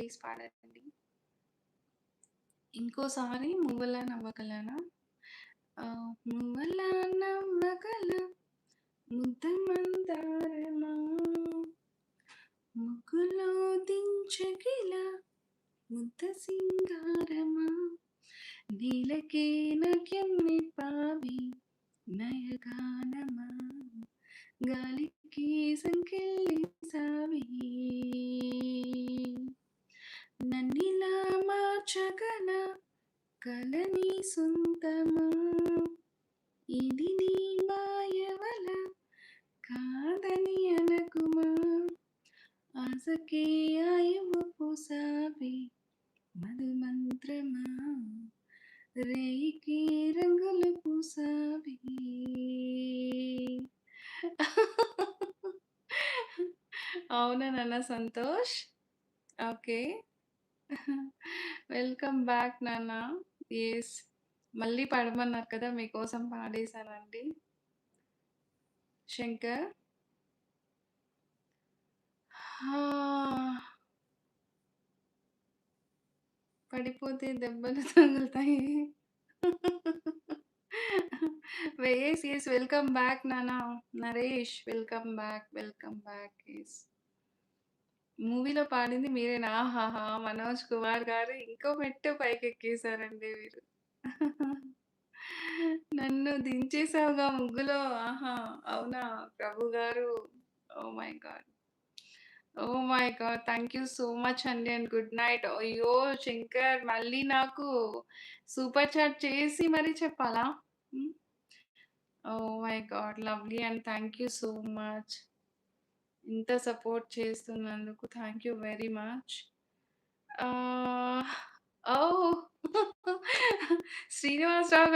Please పాడండి. ఇంకోసారి 'మువ్వల నవ్వకలనా'? 'మువ్వల నవ్వకల ముద్ద మందారమా ముగ్గులో దించగిల ముద్ద సింగారమా నీలకే నాట్యం నేర్పావి నయగానమా గాలికి సంకెళ్ళి సావి నన్నిలా మార్చగల కలని సొంతమా ఇది నీ మాయవల కాదని అనకుమా ఆసకే ఆయువు పోసావి మధు మంత్రమా రేయికి రంగులు పూసావి అవునా నాన్న సంతోష్? ఓకే. వెల్కమ్ బ్యాక్ నాన్న. యెస్. మళ్ళీ పాడమన్నారు కదా! మీకోసం పాడేశానండి. శంకర్. పడిపోతే దెబ్బలు తగులుతాయి. యెస్. యెస్. వెల్కమ్ బ్యాక్ నాన్న. Naresh welcome back. Welcome back. Yes. మూవీలో పాడింది మీరేనా? ఆహాహా! మనోజ్ కుమార్ గారు ఇంకో మెట్టు పైకెక్కేసారండి మీరు. నన్ను దించేసావుగా ముగ్గులో. ఆహా! అవునా! ప్రభు గారు. Oh my God! Oh my God! Thank you so much అండి అండ్ గుడ్ నైట్. అయ్యో! శంకర్ మళ్ళీ నాకు సూపర్ చాట్ చేసి మరి చెప్పాలా? హ్మ్. Oh my God! Lovely and thank you so much. ఇంత సపోర్ట్ చేస్తున్నందుకు థాంక్ యూ వెరీ మచ్. ఆహ్, ఓహ్! శ్రీనివాసరావు